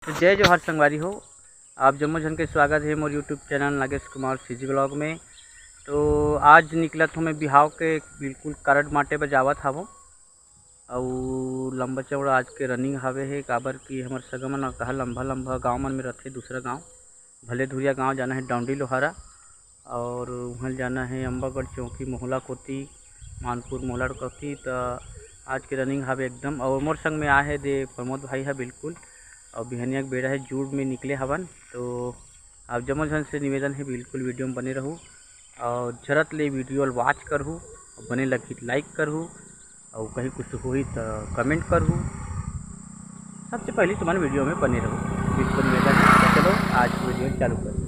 तो जय जोहार संगवारी हो। आप जम्मो जन के स्वागत है मोर YouTube channel Nagesh Kumar CG blog में। तो आज निकलत हूँ मैं बिहाव के बिल्कुल कारड माटे बजावत हवो और लंबा चौड़ा आज के रनिंग हवे है। काबर कि हमर सगा मन कहा लंबा लंबा गाँव मन में रहते। दूसरा गाँव भले धुरिया गाँव जाना है डाउंडी लोहारा और वहाँ जाना है अम्बागढ़ चौकी मोहला कोती मानपुर मोहला कोती। तो आज के रनिंग हवे एकदम और मोर संग में आए है दे प्रमोद भाई है बिल्कुल और बिहनिया के बेड़ा है जूड़ में निकले हवन। तो आप जम्मो जन से निवेदन है बिल्कुल वीडियो में बने रहूँ और जरत ले वीडियो वॉच करूँ और बने लगी लाइक करूँ और कहीं कुछ हुई तो कमेंट करूँ। सबसे पहले तुम्हारे वीडियो में बने रहूँ बिल्कुल निवेदन है। चलो आज वीडियो चालू करूँ।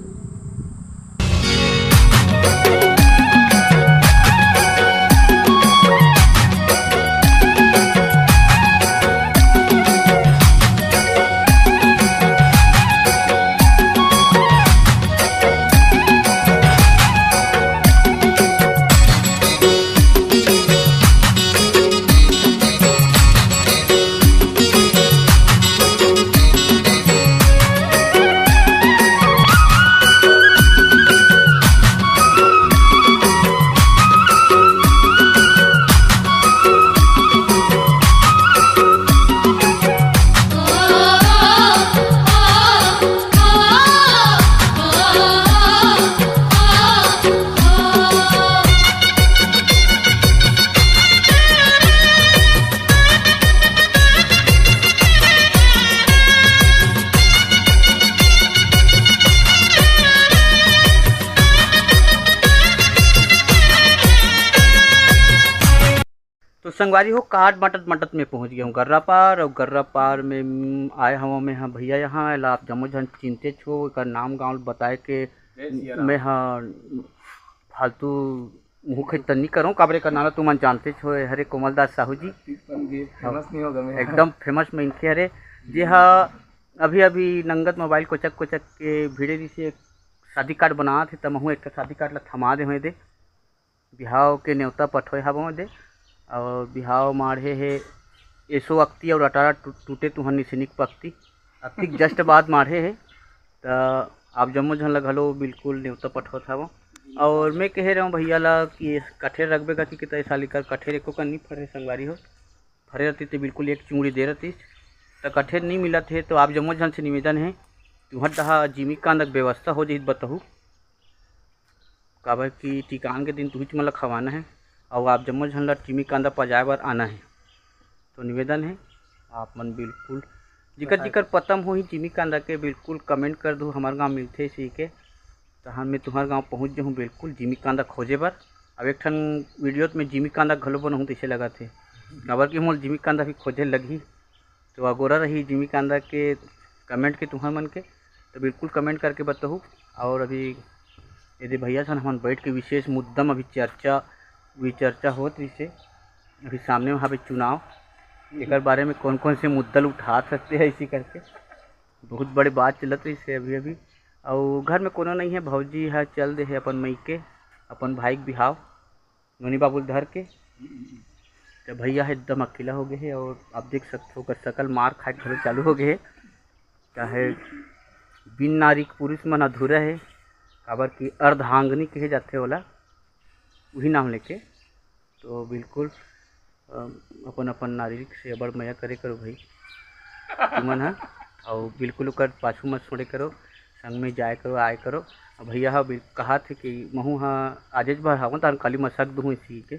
तो संगवारी हो काट मटत मटत में पहुंच गया हूँ गर्रा पार और गर्रा पार में आए हवा में हाँ भैया यहाँ ला आप जम्मो जन चिंते छो का नाम गाँव बताए के मैं हाँ फालतू मुँह खत नहीं करूँ काबरे का नाम तुम जानते छो हरे कोमल दास साहू जी फेमस नहीं होगा एकदम फेमस में इनके हरे जी हाँ। अभी अभी नंगत मोबाइल कोचक कोचक के भीड़े से शादी कार्ड बना थे तब हूँ एक शादी कार्ड ला थमा दे हुए दे बिहाव के न्योता पठोए हवा दे और बिहाव माढ़े है 100 अक्ति और 18 टूटे तुहर निशनिक पक्ति अक्ति जस्ट बाद माढ़े है। तो आप जम्मो झन लग हलो बिल्कुल न्योता पठोत हवो और मैं कह रहा हूँ भैया ला कि कठेर रखबे का कि तय साली कर कठेर एको का नहीं फरे संगवारी हो फरे रहती तो बिल्कुल एक चूड़ी दे रहती तो कठेर नहीं मिला थे। तो आप जम्मो झन से निवेदन है तुहर दहा जिमी कांदक व्यवस्था हो जाए बताहू काबर कि टिकान के दिन तुहिच मतलब खवाना है और आप जम्मो झन ला टिमी कांदा पजाए बर आना है। तो निवेदन है आप मन बिल्कुल जिकर जिकर पतम हो ही टिमी कांदा के बिल्कुल कमेंट कर दो हमारे गांव मिलते सी के तो हम मैं तुम्हारे गांव पहुंच जाऊँ बिल्कुल जिमी कांदा खोजे बर। अब एक ठन वीडियो में जिमी कांदा घलो बनहूँ तैसे लगा थे काबर कि मोल जिमी कांदा भी खोजे लगी तो अगोरा रही जिमी कांदा के कमेंट के तुम्हार मन के तो बिल्कुल कमेंट करके बताऊँ। और अभी यदि भैया सन हम बैठ के विशेष मुद्दम अभी चर्चा होत इसे अभी सामने वहाँ पे चुनाव एक बारे में कौन कौन से मुद्दल उठा सकते हैं इसी करके बहुत बड़ी बात चलत रही से अभी और घर में कोनो नहीं है भौजी है चल दे है अपन मई के अपन भाई के बिहाव नोनी बाबू धर के तो भैया है एकदम अकेला हो गए है और आप देख सकते हो सकल मार खाए घर चालू हो गए है चाहे बिन नारी पुरुष मन अधूरा है काबर की अर्धांगनी कहे जाते वाला वही नाम लेके। तो बिल्कुल अपन अपन नारी से बड़ मया करे करो भाई तुमन है और बिल्कुल उकर पाछू मत छोड़े करो संग में जाए करो आए करो। भैया हाँ कहा थे कि महू हाँ आजेज भर हवा तो काली मसक दूँ इसी के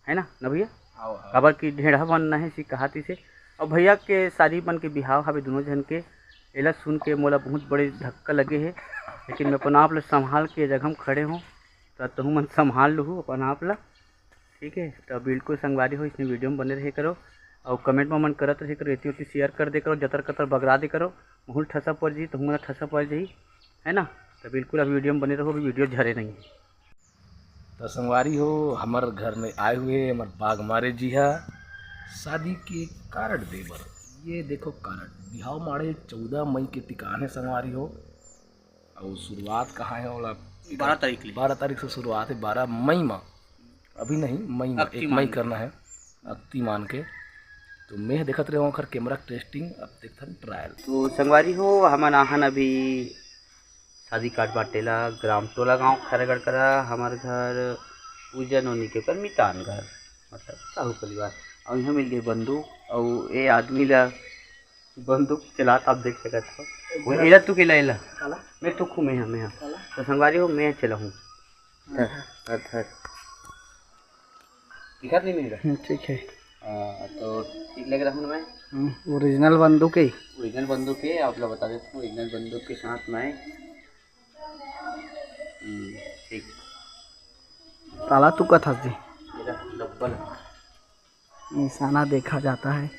है ना भैया काबर की ढेढ़ा बनना है इसी कहा थी से। और भैया के शादी बन के बिहाव हवे दोनों जन के एला सुन के मोला बहुत बड़े धक्का लगे है लेकिन मैं अपन आप ला संभाल के जगह में खड़े हूँ तो तुम मन संभाल लूँ अपन आप ला ठीक है। तो बिल्कुल संगवारी हो इसमें वीडियो में बने रहे करो और कमेंट में मन करत रहे करो रेती उती शेयर कर दे करो जतर कतर बगरा दे करो महूल ठसा पड़ जाई तो हमारा ठसा पड़ जाई है ना। तो बिल्कुल अभी वीडियो में बने रहो अभी वीडियो झरे नहीं। तो संगवारी हो हमारे घर में आए हुए हमारे बाग मारे जी है शादी के कार्ड देवर ये देखो कार्ड बिहाव मारे 14 मई के टिकान है संगवारी हो और शुरुआत कहाँ है वाला 12 तारीख से शुरुआत है 12 मई में अभी नहीं मई में 1 मई करना है अक्ति मान के। तो तो मैं देखत रहे ओखर कैमरा टेस्टिंग, अब देखथन ट्रायल। तो संगवारी हो हमन आहन अभी शादी कार्ड बाटेला ग्राम टोला गांव खरगढ़ करा। हमार घर पूजन होनी के ऊपर मितान घर मतलब साहू परिवार। और यहाँ मिल गई बंदूक और ये आदमी ला बंदूक चलात आप देख सकत हो। वो एला तू केला एला मैं तो खूब में यहाँ तो संगवारी हो मैं चला हूँ दिखत नहीं मिल ठीक है। तो ठीक लग रहा हूँ मैं। ओरिजिनल बंदूक है। ओरिजिनल बंदूक है आप लोग बता देते हूँ। ओरिजिनल बंदूक के साथ मैं ठीक ताला तू कथा जी मेरा डब्बल निशाना देखा जाता है।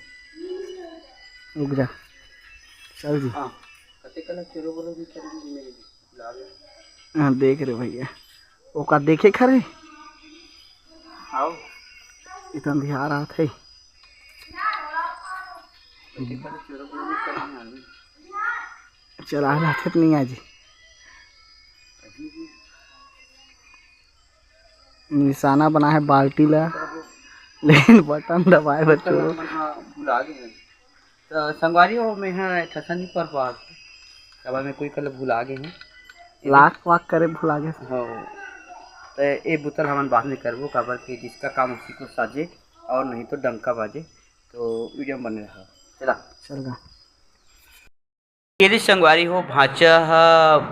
रुक जा चल जी। हाँ कते कला चलो बोलो भी करेंगे मेरे बुला गए। हाँ देख रहे भैया ओका देखे खरे आओ इतना ध्यान रहा थे। कते कला चलो बोलो भी करेंगे आदमी चला रहा थे तो नहीं आज निशाना बना है बाल्टी ला लेकिन बटन दबाए बच्चों बुला गए। तो संगवारी हो मैं यहाँ ठसा नहीं पर बात तब मैं कोई कल भुला गए हैं लाख वाक करे भुला गए। हाँ तो ये बोतल हमन बाद में करबो काबर कि जिसका काम उसी को साजे और नहीं तो डंका बाजे। तो वीडियो बने रहा चला चल गा यदि संगवारी हो भाचा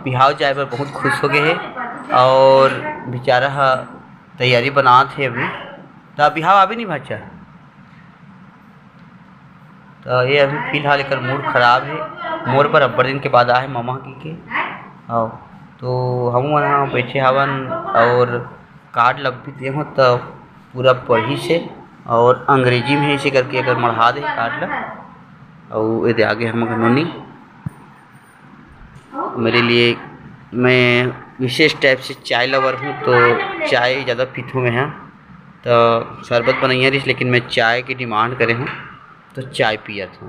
बिहाव जाए पर बहुत खुश हो गए है और बेचारा तैयारी बनात है अभी। तो बिहाव अभी नहीं भाचा तो ये अभी फिलहाल एक मूड ख़राब है। मोर पर अब्बर दिन के बाद आए मामा की के आओ तो हम वहाँ बैठे हवन और कार्ड लग भी दे हो तो पूरा पढ़ी से और अंग्रेजी में ऐसे करके अगर मढ़ा दे कार्ड ला और ये आगे हम घनोनी मेरे लिए मैं विशेष टाइप से चाय लवर हूँ तो चाय ज़्यादा पीता हूँ मैं यहाँ। तो शरबत बनाइए रही लेकिन मैं चाय की डिमांड करे हूँ तो चाय पिया था।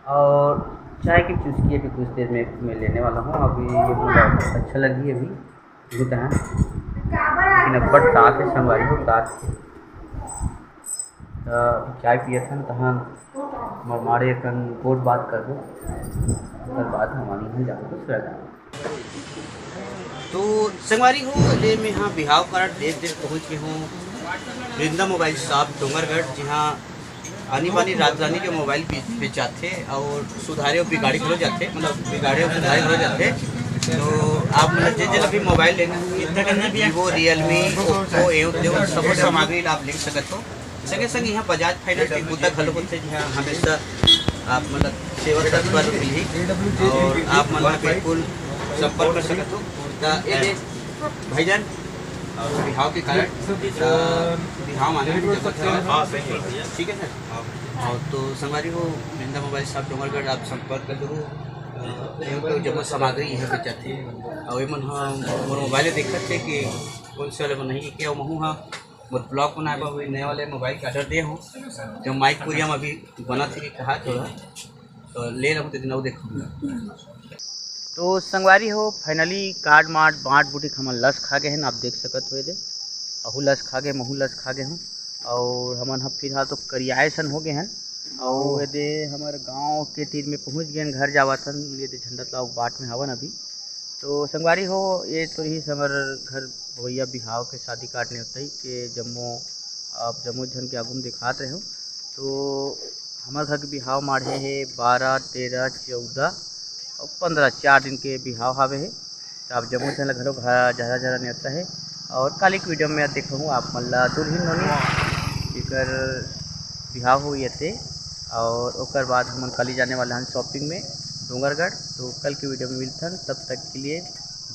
और चाय की चुस्की अभी कुछ देर में मैं लेने वाला हूँ। अभी ये बहुत अच्छा लगी अभी बुता है लेकिन अब बट ताक है संगवारी हो ताक चाय पिया था तहाँ हमारे कन गोट बात कर दो उसके बाद हमारी यहाँ जाकर दूसरा गाँव। तो संगवारी हो ले मैं यहाँ बिहाव कार्ड देश देश पहुँच गए हूँ वृंदा मोबाइल शॉप डोंगरगढ़ जहाँ आनी बानी राजधानी के मोबाइल बेचाते और सुधारे और बिगाड़ी हो जाते मतलब बिगाड़े और सुधारे हो जाते। तो आप मतलब जिस भी मोबाइल लेना है वीवो रियलमी ओप्पो एवं सब सामग्री आप ले सकते हो। संगे संग यहाँ बजाज फाइनेंस के बुता खल होते जहाँ हमेशा आप मतलब सेवा तत्पर मिली और आप मतलब बिल्कुल संपर्क कर सकते हो। तो ये भाईजान बिहाव के कारण बिहाव माने ठीक है सर। और तो संगवारी हो वृंदा मोबाइल शॉप डोंगरगढ़ आप संपर्क कर दो जब सामग्री यहाँ पे जाते हैं और ये मन हाँ मोर मोबाइल देखते थे कि कौन से वाले मन नहीं किया महू हाँ मोर ब्लॉग बनाए बा नए वाले मोबाइल का ऑर्डर दे हूँ जो माइक पूरिया में अभी बना थे कि कहा थोड़ा तो ले रहा हूँ तो दिन और देखूँगा। तो संगवारी हो फाइनली कार्ड मार्ट बाँट बूटी हमन लस खा गए हैं आप देख सकत हो दे अहू लस खा गए महू लस खा गए हूँ और हमन हम फिलहाल तो करियाए सन हो गए हैं और यदि हमारे गांव के तीर में पहुंच गए घर जावाथन यदि झंडा लाओ बाट में हवन अभी। तो संगवारी हो ये तो ही हमारे घर भैया बिहाव के शादी काटने होता ही कि जम्मो आप जम्मो झन के आगुम दिखाते रहे हो। तो हमारे घर के बिहाव माढ़े है 12, 13, 14 और 15 4 दिन के बिहाव हावे है। तो आप जम्मू झन घरों ज़्यादा ज़्यादा नहीं होता है और कल एक वीडियो में देखूँ आप मल्ला दुल्हन होनी एकर बिहाव हो ये और ओकर बाद हम कल ही जाने वाले हैं शॉपिंग में डोंगरगढ़। तो कल की वीडियो में मिलते हैं तब तक के लिए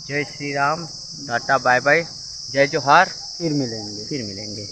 जय Shri Ram tata bye bye जय जोहार फिर मिलेंगे।